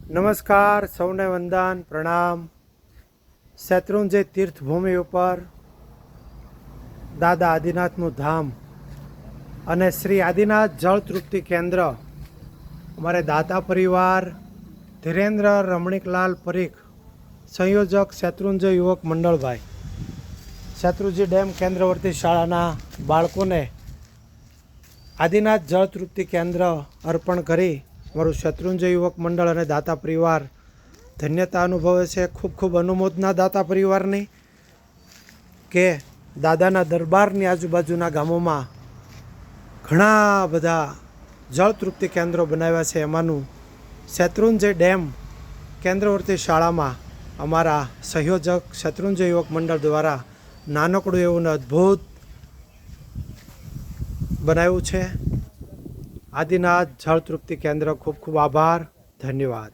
નમસ્કાર, સૌને વંદન પ્રણામ। શેત્રુંજય તીર્થભૂમિ ઉપર દાદા આદિનાથનું ધામ અને શ્રી આદિનાથ જળ તૃપ્તિ કેન્દ્ર અમારે દાતા પરિવાર ધીરેન્દ્ર રમણીકલાલ પરીખ સંયોજક શેત્રુંજય યુવક મંડળભાઈ શેત્રુંજી ડેમ કેન્દ્રવર્તી શાળાના બાળકોને આદિનાથ જળ તૃપ્તિ કેન્દ્ર અર્પણ કરી અમારું શેત્રુંજય યુવક મંડળ અને દાતા પરિવાર ધન્યતા અનુભવે છે। ખૂબ ખૂબ અનુમોદના દાતા પરિવારની કે દાદાના દરબારની આજુબાજુના ગામોમાં ઘણા બધા જળ તૃપ્તિ કેન્દ્રો બનાવ્યા છે। એમાંનું શેત્રુંજય ડેમ કેન્દ્રવર્તી શાળામાં અમારા સહયોજક શેત્રુંજય યુવક મંડળ દ્વારા નાનકડું એવું અદ્ભુત બનાવ્યું છે। આદિનાથ જળ તૃપ્તિ કેન્દ્ર ખૂબ ખૂબ આભાર, ધન્યવાદ।